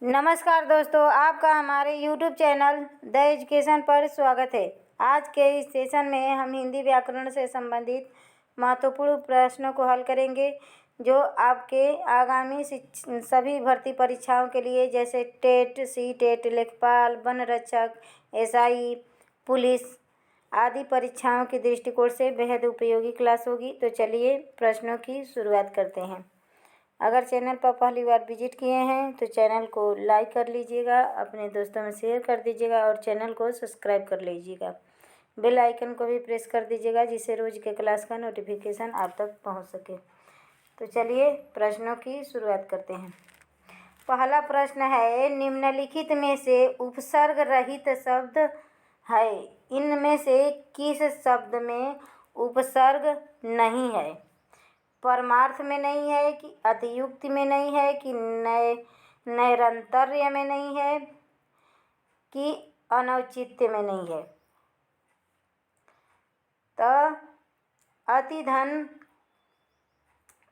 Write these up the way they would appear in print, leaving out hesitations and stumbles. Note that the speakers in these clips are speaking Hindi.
नमस्कार दोस्तों, आपका हमारे YouTube चैनल द एजुकेशन पर स्वागत है। आज के इस सेशन में हम हिंदी व्याकरण से संबंधित महत्वपूर्ण प्रश्नों को हल करेंगे, जो आपके आगामी सभी भर्ती परीक्षाओं के लिए, जैसे टेट, सी टेट, लेखपाल, वन रक्षक, एसआई, पुलिस आदि परीक्षाओं के दृष्टिकोण से बेहद उपयोगी क्लास होगी। तो चलिए प्रश्नों की शुरुआत करते हैं। अगर चैनल पर पहली बार विजिट किए हैं तो चैनल को लाइक कर लीजिएगा, अपने दोस्तों में शेयर कर दीजिएगा और चैनल को सब्सक्राइब कर लीजिएगा। बेल आइकन को भी प्रेस कर दीजिएगा, जिससे रोज़ के क्लास का नोटिफिकेशन आप तक पहुंच सके। तो चलिए प्रश्नों की शुरुआत करते हैं। पहला प्रश्न है, निम्नलिखित में से उपसर्ग रहित शब्द है, इनमें से किस शब्द में उपसर्ग नहीं है? परमार्थ में नहीं है, कि अतियुक्ति में नहीं है, कि नैरंतर्य में नहीं है, कि अनौचित्य में नहीं है? तो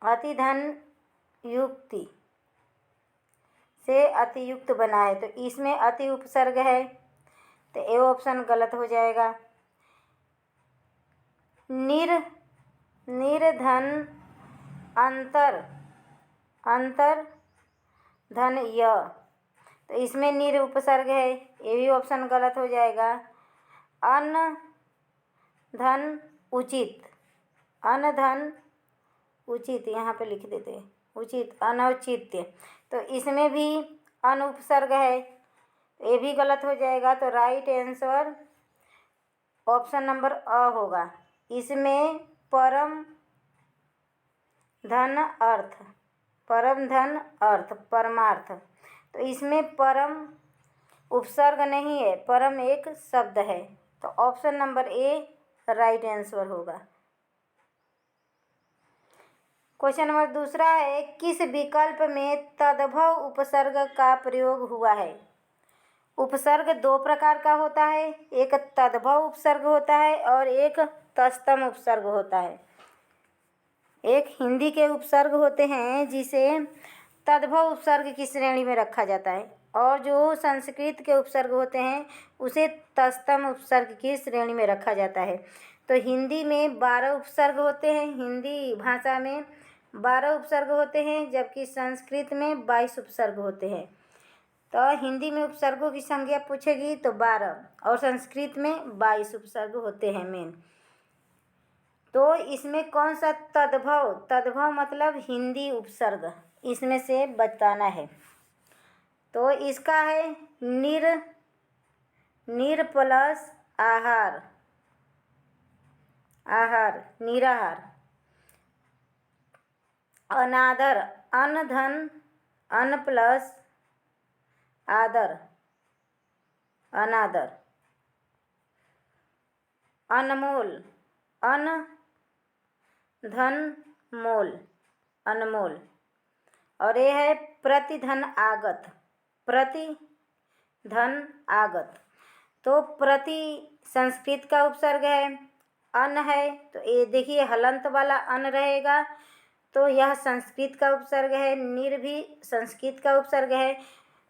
अतिधन युक्ति से अतियुक्त बना है, तो इसमें अति उपसर्ग है, तो ए ऑप्शन गलत हो जाएगा। निर्धन अंतर धन य, तो इसमें निर उपसर्ग है, ये भी ऑप्शन गलत हो जाएगा। अन धन उचित यहाँ पे लिख देते हैं, उचित अनौचित्य, तो इसमें भी अन उपसर्ग है, ये भी गलत हो जाएगा। तो राइट आंसर ऑप्शन नंबर अ होगा। इसमें परम धन अर्थ परमार्थ, तो इसमें परम उपसर्ग नहीं है, परम एक शब्द है, तो option number A right answer होगा। क्वेश्चन नंबर दूसरा है, किस विकल्प में तद्भव उपसर्ग का प्रयोग हुआ है? उपसर्ग दो प्रकार का होता है, एक तद्भव उपसर्ग होता है और एक तत्सम उपसर्ग होता है। एक हिंदी के उपसर्ग होते हैं जिसे तद्भव उपसर्ग की श्रेणी में रखा जाता है, और जो संस्कृत के उपसर्ग होते हैं उसे तत्सम उपसर्ग की श्रेणी में रखा जाता है। तो हिंदी में 12 उपसर्ग होते हैं, हिंदी भाषा में 12 उपसर्ग होते हैं, जबकि संस्कृत में 22 उपसर्ग होते हैं। तो हिंदी में उपसर्गों की संख्या पूछेगी तो 12, और संस्कृत में 22 उपसर्ग होते हैं मेन। तो इसमें कौन सा तद्भव मतलब हिंदी उपसर्ग, इसमें से बताना है। तो इसका है निर प्लस आहार, निराहार। अनादर, अन प्लस आदर, अनादर। अनमोल, धन मोल, अनमोल। और ये है प्रतिधन आगत। तो प्रति संस्कृत का उपसर्ग है, अन है, तो ये देखिए हलंत वाला अन रहेगा, तो यह संस्कृत का उपसर्ग है। निर भी संस्कृत का उपसर्ग है,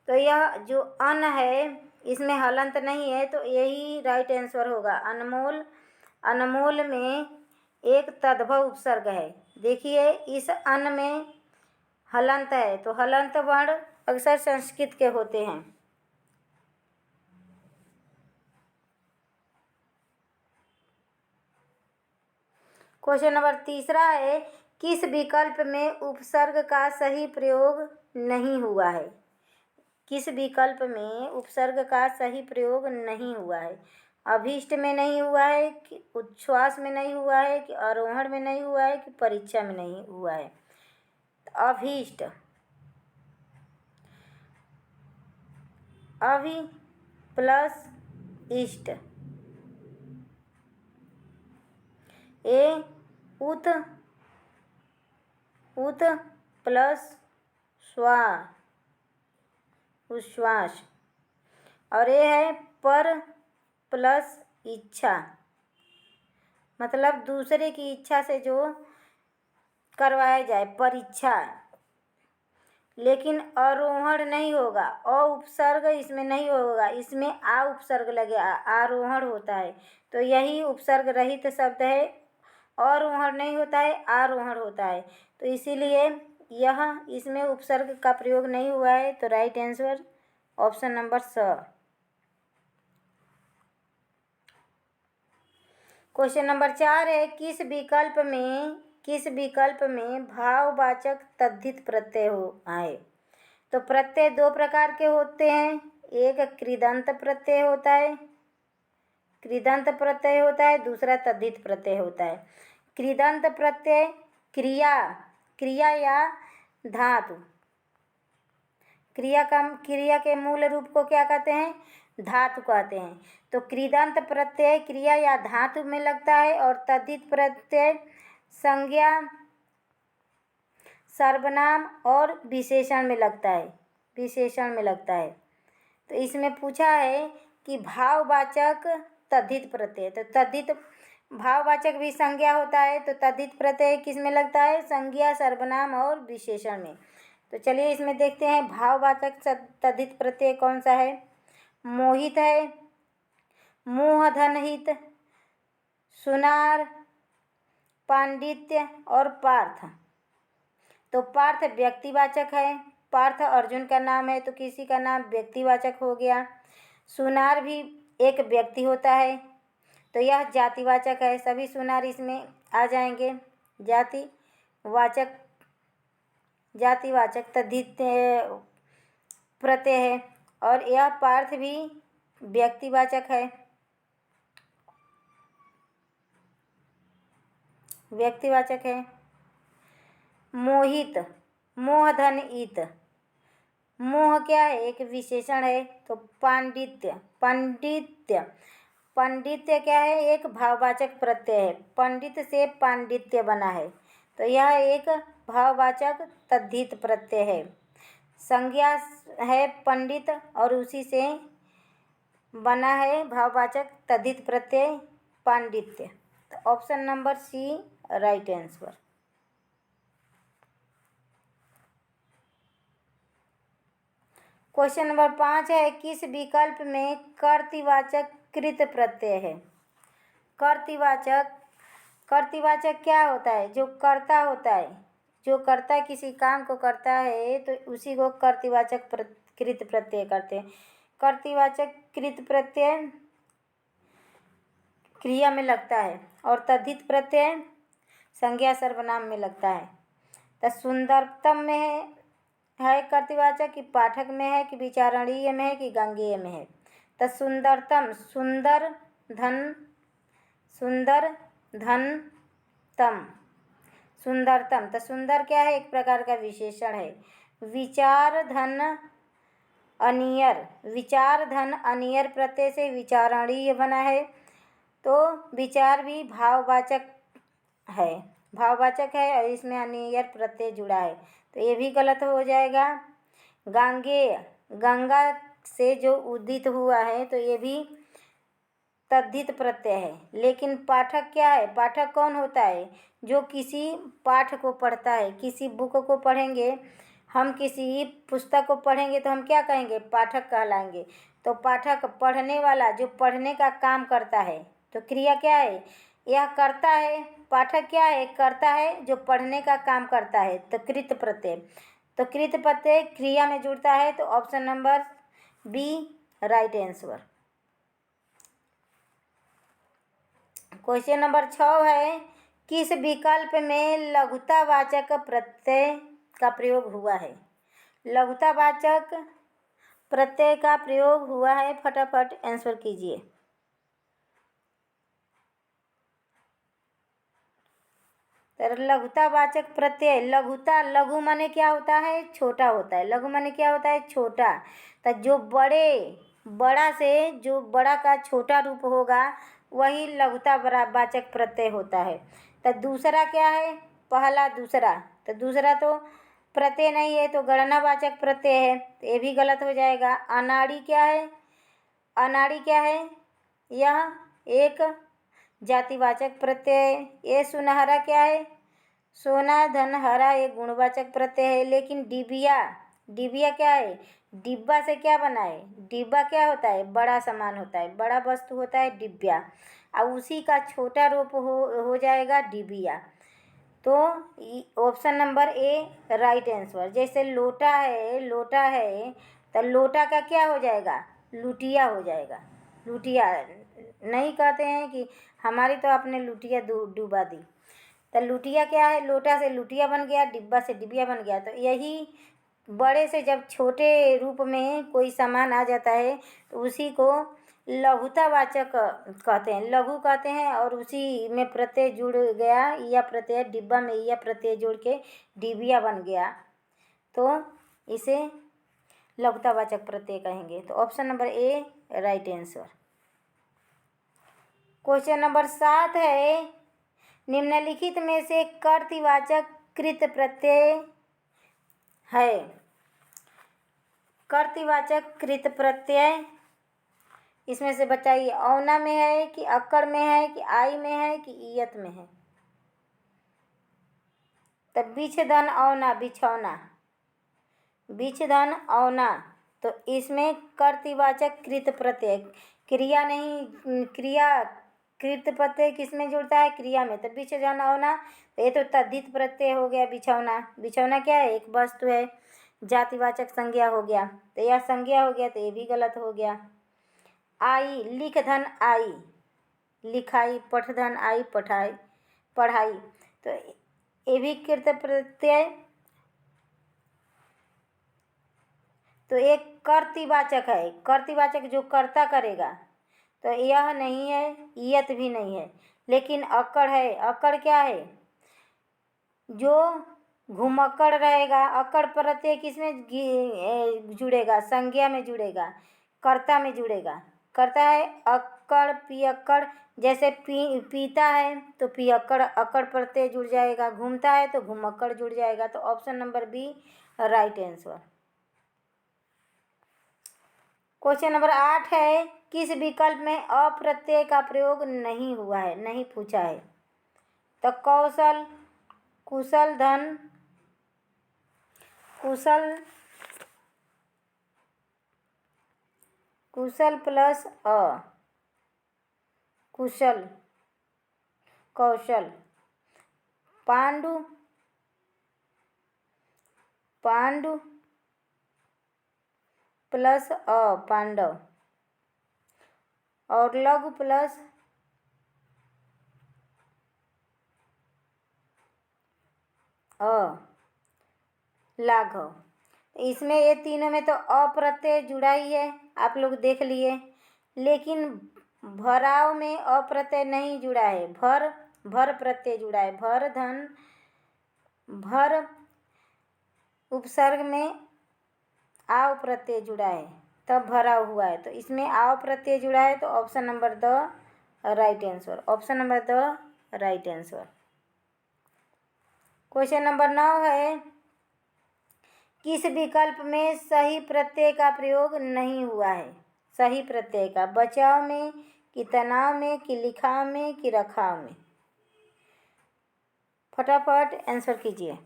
तो यह जो अन है इसमें हलंत नहीं है, तो यही राइट आंसर होगा। अनमोल में एक तद्भव उपसर्ग है। देखिए इस अन में हलंत है, तो हलंत वर्ण अक्सर संस्कृत के होते हैं। क्वेश्चन नंबर तीसरा है, किस विकल्प में उपसर्ग का सही प्रयोग नहीं हुआ है? किस विकल्प में उपसर्ग का सही प्रयोग नहीं हुआ है? अभीष्ट में नहीं हुआ है, कि उच्छ्वास में नहीं हुआ है, कि आरोहण में नहीं हुआ है, कि परीक्षा में नहीं हुआ है? अभीष्ट, अभि प्लस इष्ट, ए उत प्लस उश्वास, और ये है पर प्लस इच्छा, मतलब दूसरे की इच्छा से जो करवाया जाए, परीक्षा। लेकिन आरोहण नहीं होगा, अ उपसर्ग इसमें नहीं होगा, इसमें आ उपसर्ग लगेगा, आरोहण होता है। तो यही उपसर्ग रहित शब्द है, आरोहण नहीं होता है, आरोहण होता है। तो इसीलिए यह इसमें उपसर्ग का प्रयोग नहीं हुआ है। तो राइट आंसर ऑप्शन नंबर स। क्वेश्चन नंबर 4 है, किस विकल्प में भाववाचक तद्धित प्रत्यय हो आए। तो प्रत्यय दो प्रकार के होते हैं, एक कृदंत प्रत्यय होता है, दूसरा तद्धित प्रत्यय होता है। कृदंत प्रत्यय क्रिया या धातु, क्रिया के मूल रूप को क्या कहते हैं, धातु कहते हैं। तो कृदंत प्रत्यय क्रिया या धातु में लगता है और तद्धित प्रत्यय संज्ञा, सर्वनाम और विशेषण में लगता है। तो इसमें पूछा है कि भाववाचक तद्धित प्रत्यय, तो तद्धित भाववाचक भी संज्ञा होता है, तो तद्धित प्रत्यय किस में लगता है, संज्ञा, सर्वनाम और विशेषण में। तो चलिए इसमें देखते हैं भाववाचक तद्धित प्रत्यय कौन सा है। मोहित है, मोह धनहित, सुनार, पांडित्य और पार्थ। तो पार्थ व्यक्तिवाचक है, पार्थ अर्जुन का नाम है तो किसी का नाम व्यक्तिवाचक हो गया। सुनार भी एक व्यक्ति होता है तो यह जातिवाचक है, सभी सुनार इसमें आ जाएंगे। जातिवाचक तद्धित प्रत्यय है और यह पार्थ भी व्यक्तिवाचक है, मोहित, मोह धन ईत, मोह क्या है, एक विशेषण है। तो पांडित्य क्या है, एक भाववाचक प्रत्यय है, पंडित से पांडित्य बना है तो यह एक भाववाचक तद्धित प्रत्यय है। संज्ञा है पंडित और उसी से बना है भाववाचक तद्धित प्रत्यय पांडित्य। तो option number C right answer. Question number 5 है, किस विकल्प में कर्तृवाचक कृत प्रत्यय है। कर्तृवाचक क्या होता है, जो कर्ता होता है, जो कर्ता किसी काम को करता है तो उसी को कर्तृवाचक कृत प्रत्यय करते हैं। कर्तृवाचक कृत प्रत्यय क्रिया में लगता है और तद्धित प्रत्यय संज्ञा सर्वनाम में लगता है। तो सुंदरतम में है कर्तृवाचक कि पाठक में है कि विचारणीय में है कि गांगेय में है। तो सुंदरतम, सुंदर धन तम, सुंदरतम। तो सुंदर क्या है, एक प्रकार का विशेषण है। विचार धन अनियर प्रत्यय से विचारणीय बना है तो विचार भी भाववाचक है और इसमें अनियर प्रत्यय जुड़ा है तो ये भी गलत हो जाएगा। गांगेय, गंगा से जो उदित हुआ है तो ये भी तद्धित प्रत्यय है। लेकिन पाठक क्या है, पाठक कौन होता है, जो किसी पाठ को पढ़ता है। किसी बुक को पढ़ेंगे, हम किसी पुस्तक को पढ़ेंगे तो हम क्या कहेंगे, पाठक कहलाएंगे। तो पाठक पढ़ने वाला, जो पढ़ने का काम करता है। तो क्रिया क्या है, यह करता है। पाठक क्या है, करता है जो पढ़ने का काम करता है। तो कृत प्रत्यय, तो कृत प्रत्यय क्रिया में जुड़ता है तो option number B right answer. Question number 6 है, किस विकल्प में लघुतावाचक प्रत्यय का प्रयोग हुआ है। लघुतावाचक प्रत्यय का प्रयोग हुआ है, फटाफट आंसर कीजिए। तो लघुतावाचक प्रत्यय, लघु माने क्या होता है, छोटा होता है। लघु माने क्या होता है, छोटा। तो जो बड़ा से जो बड़ा का छोटा रूप होगा वही लघुतावाचक प्रत्यय होता है। तो दूसरा क्या है, पहला दूसरा, तो दूसरा तो प्रत्यय नहीं है तो गणनावाचक प्रत्यय है तो ये भी गलत हो जाएगा। अनाड़ी क्या है, यह एक जातिवाचक प्रत्यय। ये सुनहरा क्या है, सोना धन हरा एक गुणवाचक प्रत्यय है। लेकिन डिबिया डिबिया क्या है? डिब्बा से क्या बना है? डिब्बा क्या होता है? बड़ा सामान होता है, बड़ा वस्तु होता है डिब्या, और उसी का छोटा रूप हो जाएगा डिबिया। तो option number A right answer. जैसे लोटा है, लोटा है, तो लोटा का क्या हो जाएगा? लुटिया हो जाएगा। लुटिया नहीं कहते हैं कि हमारी तो आपने लुटिया डुबा दी। तो लुटिया क्या है? लोटा से लुटिया बन गया, डिब्बा से डिबिया बन गया। तो यही बड़े से जब छोटे रूप में कोई सामान आ जाता है तो उसी को लघुतावाचक कहते हैं, लघु कहते हैं। और उसी में प्रत्यय जुड़ गया, या प्रत्यय डिब्बा में या प्रत्यय जुड़ के डिबिया बन गया, तो इसे लघुतावाचक प्रत्यय कहेंगे। तो option number A right answer. Question number 7 है, निम्नलिखित में से कर्तृवाचक कृत प्रत्यय है। कर्तृवाचक कृत प्रत्यय इसमें से बताइए, औना में है कि अक्कड़ में है कि आई में है कि ईयत में है? तब बिछधन औना, बिछौना, बिछधन औना। तो इसमें कर्तृवाचक कृत प्रत्यय, क्रिया नहीं, क्रिया कृत प्रत्यय किसमें जुड़ता है? क्रिया में। तो बिछधन औना, तो ये तो तद्धित प्रत्यय हो गया बिछौना। बिछौना क्या है? एक वस्तु है, जातिवाचक संज्ञा हो गया। तो यह संज्ञा हो गया, तो ये भी गलत हो गया। आई, लिख धन आई, लिखाई, पठधन आई, पढ़ाई, पढ़ाई। तो ये भी कृत प्रत्यय। तो एक कर्तृवाचक है, कर्तृवाचक जो कर्ता करेगा, तो यह नहीं है, ईयत भी नहीं है। लेकिन अक्कड़ है। अक्कड़ क्या है? जो घुमक्कड़ रहेगा। अक्कड़ प्रत्यय किसमें जुड़ेगा? संज्ञा में जुड़ेगा, कर्ता में जुड़ेगा। कर्ता है अक्कड़, पियक्कड़। जैसे पीता है तो पियक्कड़ अक्कड़ प्रत्यय जुड़ जाएगा, घूमता है तो घुमक्कड़ जुड़ जाएगा। तो option number B right answer. Question number 8 है, किस विकल्प में अप्रत्यय का प्रयोग नहीं हुआ है, नहीं पूछा है? तो कौशल, कुशल, धन, कुशल, कुशल प्लस अ, कुशल, कौशल, पांडु, पांडु प्लस अ, पांडव, और लघु प्लस अ, लाघव। इसमें ये तीनों में तो अप्रत्यय जुड़ा ही है, आप लोग देख लिए। लेकिन भराव में अप्रत्यय नहीं जुड़ा है, भर प्रत्यय जुड़ा है। भर धन, भर उपसर्ग में आव प्रत्यय जुड़ा है, तब भराव हुआ है। तो इसमें आव प्रत्यय जुड़ा है, तो option number the right answer. Option number the right answer. Question number 9 है, किस विकल्प में सही प्रत्यय का प्रयोग नहीं हुआ है? सही प्रत्यय का, बचाव में कि तनाव में कि लिखाव में कि रखाव में? फटाफट आंसर कीजिए।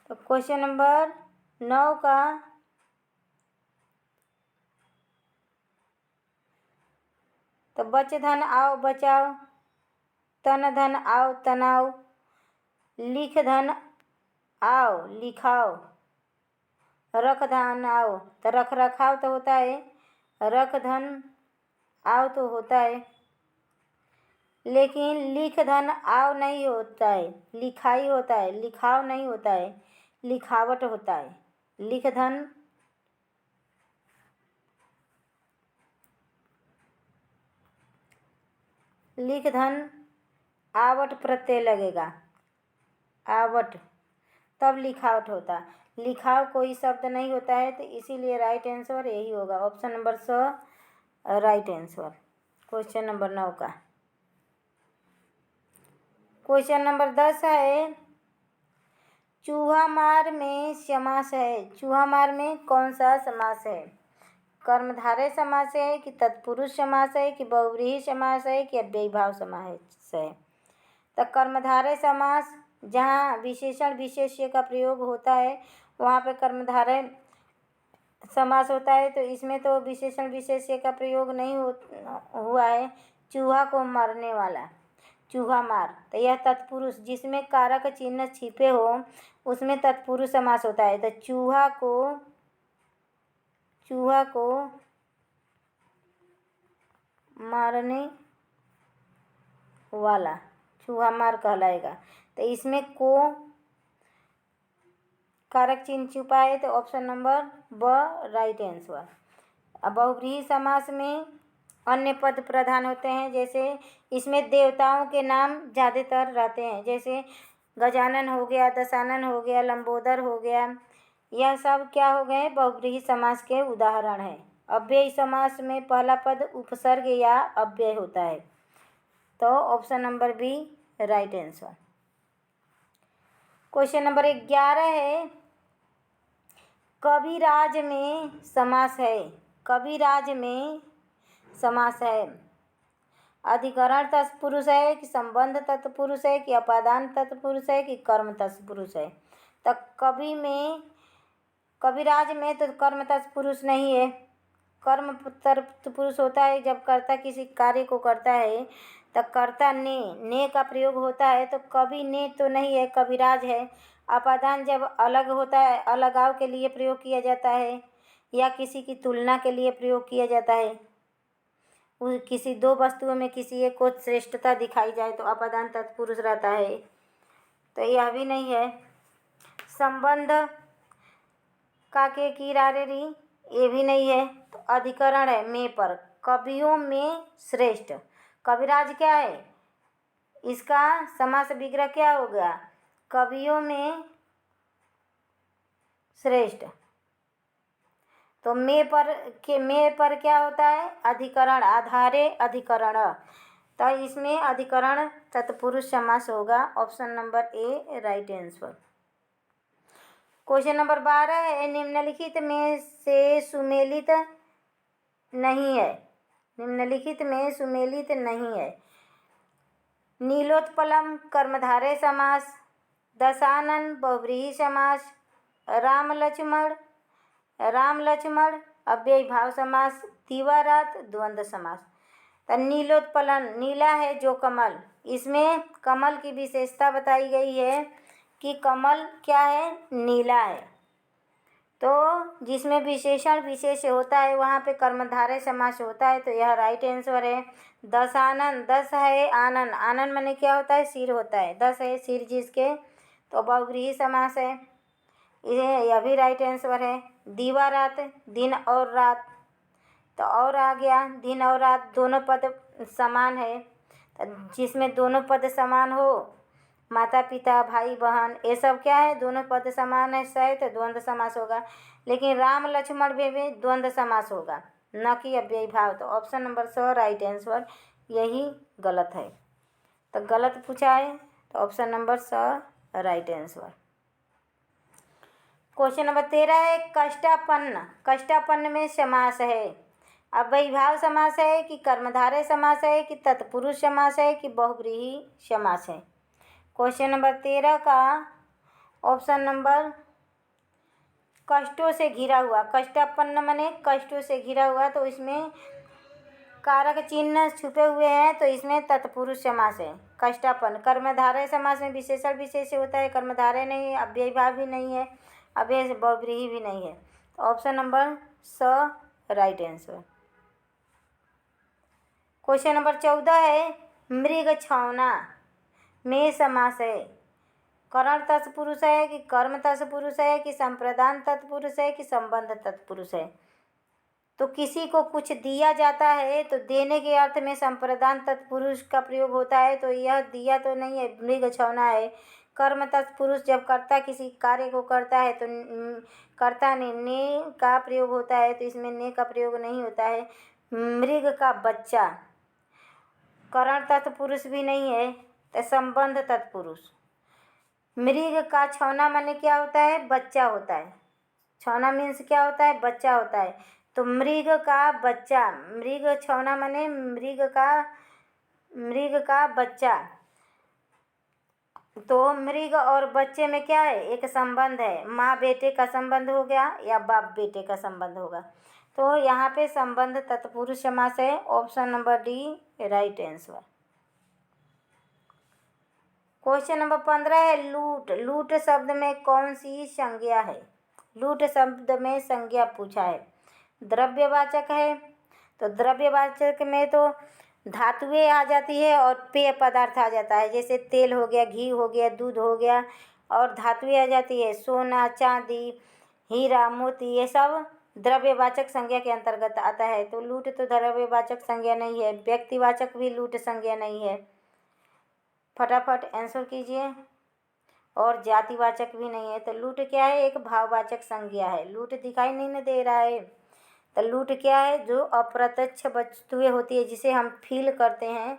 तो क्वेश्चन नंबर 9 का तो बच धन आओ बचाओ, तन धन आओ तनाव, लिख धन आओ लिखाओ, रख धन आओ। तो रख रखाव तो होता है, रख धन आओ तो होता है, लेकिन लिख धन आओ नहीं होता है, लिखाई होता है। लिखाव नहीं होता है, लिखावट होता है। लिख धन लिख धन आवट प्रत्यय लगेगा, आवट, तब लिखावट होता। लिखाव कोई शब्द नहीं होता है, तो इसीलिए राइट आंसर यही होगा, ऑप्शन नंबर स राइट आंसर क्वेश्चन नंबर 9 का। क्वेश्चन नंबर 10 है, चूहा मार में समास है। चूहा मार में कौन सा समास है? कर्मधारय समास है कि तत्पुरुष समास है कि बहुव्रीहि समास है कि अव्ययीभाव समास है? तो कर्मधारय समास जहाँ विशेषण विशेष्य का प्रयोग होता है वहाँ पे कर्मधारय समास होता है। तो इसमें तो विशेषण विशेष्य का प्रयोग नहीं हुआ है। चूहा को मारने वाला, चूहा मार, तो यह तत्पुरुष जिसमें कारक चिन्ह छिपे हो उसमें तत्पुरुष समास होता है। तो चूहा को मारने वाला चूहा मार कहलाएगा। तो इसमें को कारक चिन्ह छुपा है, तो ऑप्शन नंबर ब राइट आंसर। अब बहुव्रीहि समास में अन्य पद प्रधान होते हैं, जैसे इसमें देवताओं के नाम ज़्यादातर रहते हैं, जैसे गजानन हो गया, दशानन हो गया, लंबोदर हो गया। यह सब क्या हो गए? बहुव्रीहि समास के उदाहरण हैं। अव्ययी समास में पहला पद उपसर्ग या अव्यय होता है। तो option number B right answer. Question number 11 है, कविराज में समास है। कविराज में समास है। अधिकरण तत्पुरुष है कि संबंध तत्पुरुष है कि अपादान तत्पुरुष है कि कर्म तत्पुरुष है? तो कविराज में तो कर्म तत्पुरुष नहीं है। कर्म तत्पुरुष होता है जब कर्ता किसी कार्य को करता है तो कर्ता ने का प्रयोग होता है। तो कवि ने तो नहीं है, कविराज है। अपादान जब अलग होता है, अलगाव के लिए प्रयोग किया जाता है या किसी की तुलना के लिए प्रयोग किया जाता है। किसी दो वस्तुओं में किसी एक को श्रेष्ठता दिखाई जाए तो अपादान तत्पुरुष रहता है। तो यह भी नहीं है। संबंध का के की रारे री, ये भी नहीं है। तो अधिकरण है में पर, कवियों में श्रेष्ठ। कविराज क्या है? इसका समास विग्रह क्या होगा? कवियों में श्रेष्ठ। तो में पर क्या होता है? अधिकरण, आधारे अधिकरण। तो इसमें अधिकरण तत्पुरुष समास होगा। Option number A right answer. Question number 12 है, निम्नलिखित में से सुमेलित नहीं है। निम्नलिखित में सुमेलित नहीं है। नीलोत्पलम कर्मधारय समास, दशानन बहुव्रीहि समास, राम लक्ष्मण अव्ययी भाव समास, दीवारात द्वंद्व समास। तो नीलोत्पलन, नीला है जो कमल, इसमें कमल की विशेषता बताई गई है कि कमल क्या है? नीला है। तो जिसमें विशेषण विशेष होता है वहाँ पे कर्मधारय समास होता है। तो यह राइट आंसर है। दशानन, दस है आनन, आनन माने क्या होता है? सिर होता है। दस है सिर जिसके, तो बहुव्रीहि समास है। यह भी राइट आंसर है। दीवारात, दिन और रात, तो और आ गया दिन और रात दोनों पद समान है। तो जिसमें दोनों पद समान हो, माता पिता भाई बहन, ये सब क्या है? दोनों पद समान है, सही, तो द्वंद्व समास होगा। लेकिन राम लक्ष्मण में भी द्वंद्व समास होगा, न कि अव्ययी भाव। तो ऑप्शन नंबर स राइट आंसर, यही गलत है। तो गलत पूछा है, तो ऑप्शन नंबर स राइट आंसर। क्वेश्चन नंबर 13 है, कष्टापन्न। कष्टापन्न में समास है। अव्ययी भाव समास है कि कर्मधारय समास है कि तत्पुरुष समास है कि बहुव्रीहि समास है? क्वेश्चन नंबर 13 का ऑप्शन नंबर कष्टों से घिरा हुआ। कष्टापन्न माने कष्टों से घिरा हुआ, तो इसमें कारक चिन्ह छुपे हुए हैं, तो इसमें तत्पुरुष समास है। कष्टापन्न कर्मधारय समास में विशेषण विशेष होता है, कर्मधारय नहीं है, अव्ययी भाव भी नहीं है, अव्यय बहुव्रीहि भी नहीं है। तो ऑप्शन नंबर स राइट आंसर। क्वेश्चन नंबर 14 है, मृगछौना में समास है। करण तत्पुरुष है कि कर्म तत्पुरुष है कि संप्रदान तत्पुरुष है कि संबंध तत्पुरुष है? तो किसी को कुछ दिया जाता है तो देने के अर्थ में संप्रदान तत्पुरुष का प्रयोग होता है। तो यह दिया तो नहीं है, मृगछौना है। कर्म तत्पुरुष जब कर्ता किसी कार्य को करता है तो कर्ता ने का प्रयोग होता है, तो इसमें ने का प्रयोग नहीं होता है। मृग का बच्चा करण तत्पुरुष भी नहीं है, तो संबंध तत्पुरुष। मृग का छौना माने क्या होता है? बच्चा होता है। छौना मीन्स क्या होता है? बच्चा होता है। तो मृग का बच्चा, मृग छौना माने मृग का बच्चा। तो मृग और बच्चे में क्या है, एक संबंध है, माँ बेटे का संबंध हो गया या बाप बेटे का संबंध होगा। तो यहाँ पे संबंध तत्पुरुष समास है, option number D right answer. Question number 15 है लूट। लूट शब्द में कौन सी संज्ञा है? लूट शब्द में संज्ञा पूछा है, द्रव्यवाचक है। तो द्रव्यवाचक में तो धातुएं आ जाती है और पेय पदार्थ आ जाता है, जैसे तेल हो गया, घी हो गया, दूध हो गया, और धातुएं आ जाती है, सोना, चांदी, हीरा, मोती, ये सब द्रव्यवाचक संज्ञा के अंतर्गत आता है। तो लूट तो द्रव्यवाचक संज्ञा नहीं है। व्यक्तिवाचक भी लूट संज्ञा नहीं है। फटाफट आंसर कीजिए। और जातिवाचक भी नहीं है। तो लूट क्या है, एक भाववाचक संज्ञा है। लूट दिखाई नहीं न दे रहा है। तो लूट क्या है, जो अप्रत्यक्ष वस्तुएं होती है जिसे हम फील करते हैं,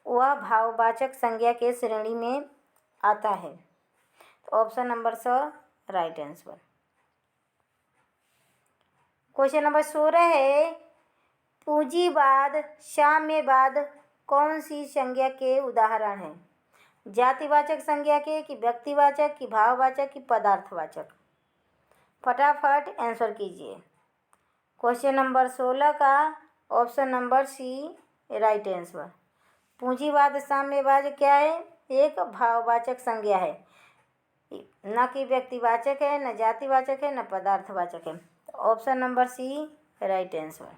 वह भाववाचक संज्ञा के श्रेणी में आता है। तो ऑप्शन नंबर स राइट आंसर। क्वेश्चन नंबर 16 है पूंजीवाद साम्यवाद कौन सी संज्ञा के उदाहरण हैं? जातिवाचक संज्ञा के, कि व्यक्तिवाचक, कि भाववाचक, कि पदार्थवाचक? फटाफट आंसर कीजिए। क्वेश्चन नंबर 16 का option number C right answer. पूंजीवाद साम्यवाद क्या है, एक भाववाचक संज्ञा है, न कि व्यक्तिवाचक है, न जातिवाचक है, न पदार्थवाचक है। Option number C right answer.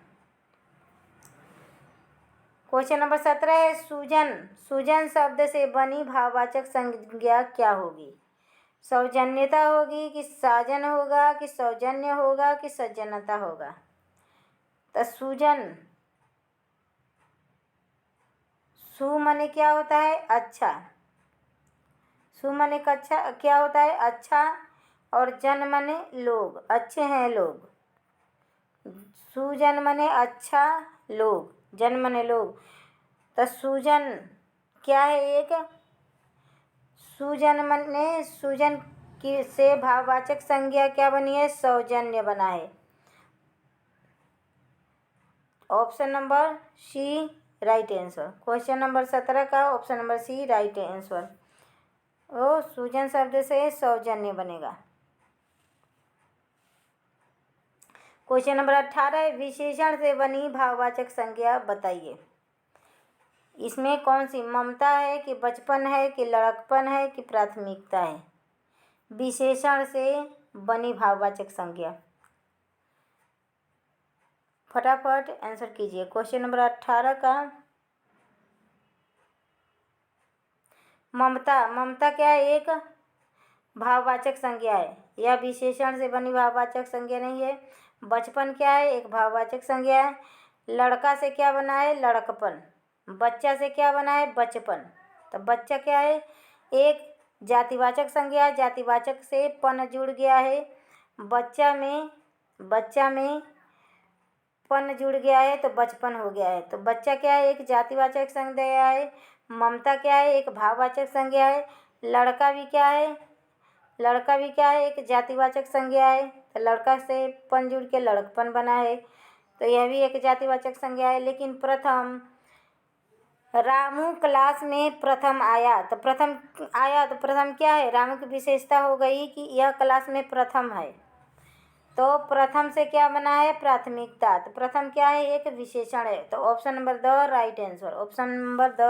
Question number 17 है सूजन। सूजन शब्द से बनी भाववाचक संज्ञा क्या होगी? सौजन्यता होगी, कि साजन होगा, कि सौजन्य होगा, कि सज्जनता होगा? तो सूजन, सु माने क्या होता है, अच्छा। सु माने अच्छा क्या होता है, अच्छा। और जन माने लोग, अच्छे हैं लोग। सुजन माने अच्छा, लोग, जन माने लोग। तो सूजन क्या है, एक सूजन माने सूजन की से भाववाचक संज्ञा क्या बनी है, सौजन्य बना है। Option number C right answer. Question number 17 का option number C right answer. ओ सूजन शब्द से सौजन्य बनेगा। क्वेश्चन नंबर 18 विशेषण से बनी भाववाचक संज्ञा बताइए। इसमें कौन सी, ममता है, कि बचपन है, कि लड़कपन है, कि प्राथमिकता है? विशेषण से बनी भाववाचक संज्ञा। फटाफट आंसर कीजिए। क्वेश्चन नंबर 18 का ममता। ममता क्या है, एक भाववाचक संज्ञा है। यह विशेषण से बनी भाववाचक संज्ञा नहीं है। बचपन क्या है, एक भाववाचक संज्ञा है। लड़का से क्या बना है, लड़कपन। बच्चा से क्या बना है, बचपन। तो बच्चा क्या है, एक जातिवाचक संज्ञा है। जातिवाचक से पन जुड़ गया है। बच्चा में पन जुड़ गया है तो बचपन हो गया है। तो बच्चा क्या है, एक जातिवाचक संज्ञा है। ममता क्या है, एक भाववाचक संज्ञा है। लड़का भी क्या है, एक जातिवाचक संज्ञा है। तो लड़का से पन जुड़ के लड़कपन बना है, तो यह भी एक जातिवाचक संज्ञा है। लेकिन प्रथम, रामू क्लास में प्रथम आया तो प्रथम क्या है, रामू की विशेषता हो गई कि यह क्लास में प्रथम है। तो प्रथम से क्या बना है, प्राथमिकता। तो प्रथम क्या है, एक विशेषण है। तो option number the right answer. Option number the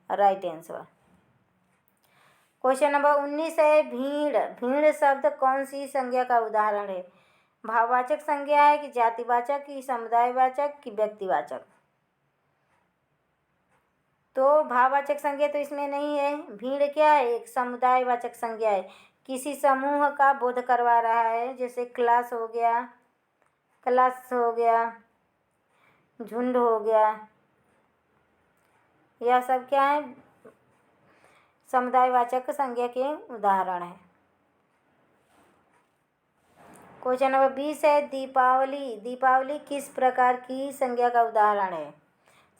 right answer. Question number 19 है भीड़। भीड़ शब्द कौन सी संज्ञा का उदाहरण है? भाववाचक संज्ञा है, कि जातिवाचक, कि समुदायवाचक, कि व्यक्तिवाचक? तो भाववाचक संज्ञा तो इसमें नहीं है। भीड़ क्या है, एक समुदायवाचक संज्ञा है। किसी समूह का बोध करवा रहा है, जैसे क्लास हो गया, झुंड हो गया, यह सब क्या है, समुदायवाचक संज्ञा के उदाहरण है। क्वेश्चन नंबर 20 है दीपावली। दीपावली किस प्रकार की संज्ञा का उदाहरण है?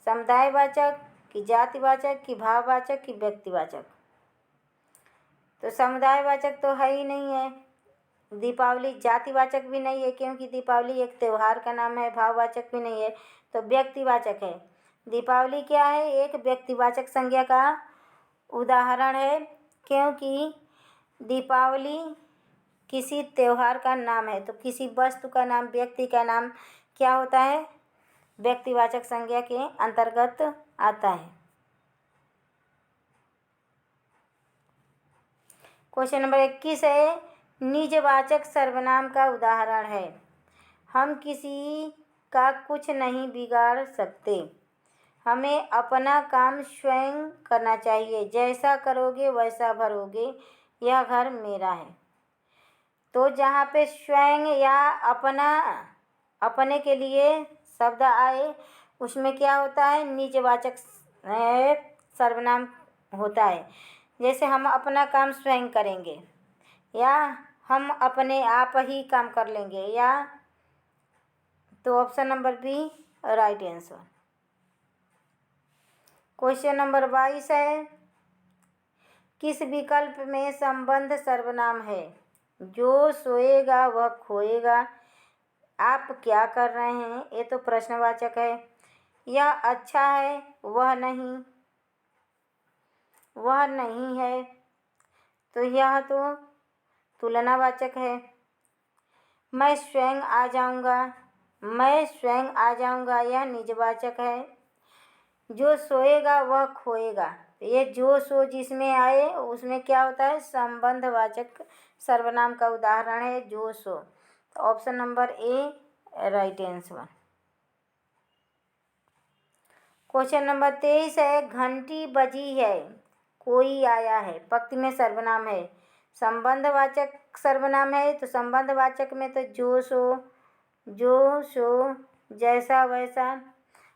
समुदायवाचक, कि जातिवाचक, कि भाववाचक, कि व्यक्तिवाचक? तो समुदायवाचक तो है ही नहीं है। दीपावली जातिवाचक भी नहीं है, क्योंकि दीपावली एक त्यौहार का नाम है। भाववाचक भी नहीं है, तो व्यक्तिवाचक है। दीपावली क्या है, एक व्यक्तिवाचक संज्ञा का उदाहरण है। क्योंकि दीपावली किसी त्यौहार का नाम है। तो किसी वस्तु का नाम, व्यक्ति का नाम क्या होता है? व्यक्तिवाचक संज्ञा के अंतर्गत आता है। क्वेश्चन नंबर 21 है, निजवाचक सर्वनाम का उदाहरण है। हम किसी का कुछ नहीं बिगाड़ सकते। हमें अपना काम स्वयं करना चाहिए। जैसा करोगे वैसा भरोगे, यह घर मेरा है। तो जहाँ पे स्वयं या अपना, अपने के लिए शब्द आए, उसमें क्या होता है? निजवाचक सर्वनाम होता है। जैसे हम अपना काम स्वयं करेंगे, या हम अपने आप ही काम कर लेंगे, या तो option number B right answer. Question number 22 है, किस विकल्प में संबंध सर्वनाम है? जो सोएगा वह खोएगा। आप क्या कर रहे हैं? ये तो प्रश्नवाचक है। यह अच्छा है, वह नहीं है, तो यह तो तुलनावाचक है। मैं स्वयं आ जाऊंगा, यह निजवाचक है। जो सोएगा वह खोएगा, ये जो सो जिसमें आए उसमें क्या होता है? संबंधवाचक सर्वनाम का उदाहरण है जो सो। तो option number A right answer. Question number 23 है, घंटी बजी है, कोई आया है। पंक्ति में सर्वनाम है। संबंधवाचक सर्वनाम है, तो संबंधवाचक में तो जो सो, जैसा वैसा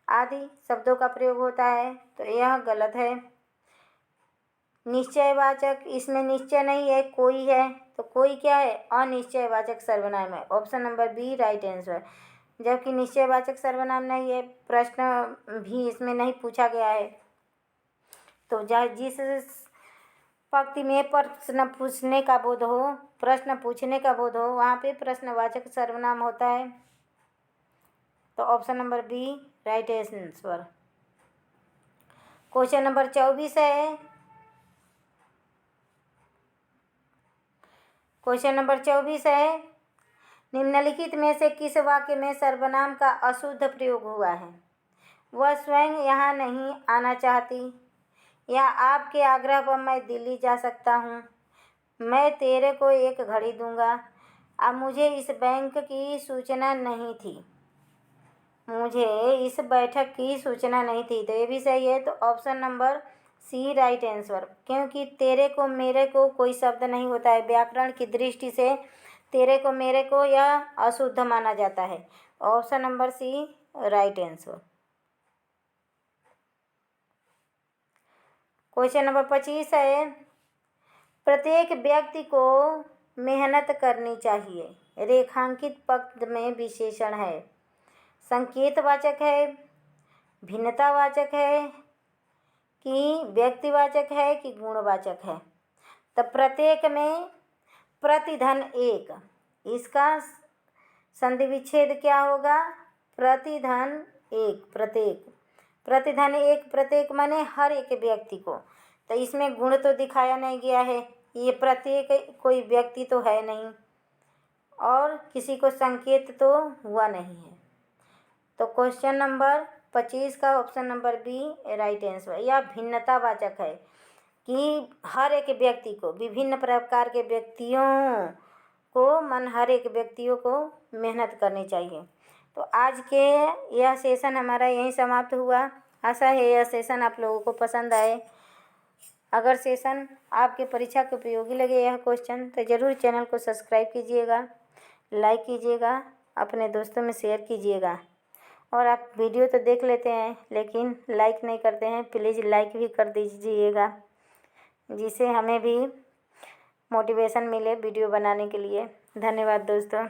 आदि शब्दों का प्रयोग होता है, तो यह गलत है। निश्चयवाचक, इसमें निश्चय नहीं है, कोई है, तो कोई क्या है? अनिश्चयवाचक सर्वनाम है। Option number B right answer. जबकि निश्चयवाचक सर्वनाम नहीं है, प्रश्न भी इसमें नहीं पूछा गया है। तो जिस पंक्ति में प्रश्न पूछने का बोध हो, वहाँ पे प्रश्नवाचक सर्वनाम होता है। तो option number B right answer. Question number 24 है, निम्नलिखित में से किस वाक्य में सर्वनाम का अशुद्ध प्रयोग हुआ है? वह स्वयं यहाँ नहीं आना चाहती, या आपके आग्रह पर मैं दिल्ली जा सकता हूँ। मैं तेरे को एक घड़ी दूंगा। अब मुझे इस बैंक की सूचना नहीं थी। मुझे इस बैठक की सूचना नहीं थी, तो ये भी सही है। तो option number C right answer. क्योंकि तेरे को मेरे को कोई शब्द नहीं होता है। व्याकरण की दृष्टि से तेरे को मेरे को यह अशुद्ध माना जाता है। Option number C right answer. Question number 25 है, प्रत्येक व्यक्ति को मेहनत करनी चाहिए। रेखांकित पद में विशेषण है। संकेतवाचक है, भिन्नतावाचक है, कि व्यक्तिवाचक है, कि गुणवाचक है? तो प्रत्येक में प्रतिधन एक, इसका संधि विच्छेद क्या होगा? प्रतिधन एक, प्रतिधन एक, प्रत्येक माने हर एक व्यक्ति को। तो इसमें गुण तो दिखाया नहीं गया है, ये प्रत्येक कोई व्यक्ति तो है नहीं, और किसी को संकेत तो हुआ नहीं है। तो क्वेश्चन नंबर 25 का option number B right answer. यह भिन्नतावाचक है कि हर एक व्यक्ति को, विभिन्न प्रकार के व्यक्तियों को, हर एक व्यक्तियों को मेहनत करनी चाहिए। तो आज के यह सेशन हमारा यहीं समाप्त हुआ। आशा है यह सेशन आप लोगों को पसंद आए। अगर सेशन आपके परीक्षा के उपयोगी लगे यह क्वेश्चन, तो ज़रूर चैनल को सब्सक्राइब कीजिएगा, लाइक कीजिएगा, अपने दोस्तों में शेयर कीजिएगा। और आप वीडियो तो देख लेते हैं लेकिन लाइक नहीं करते हैं, प्लीज़ लाइक भी कर दीजिएगा, जिससे हमें भी मोटिवेशन मिले वीडियो बनाने के लिए। धन्यवाद दोस्तों।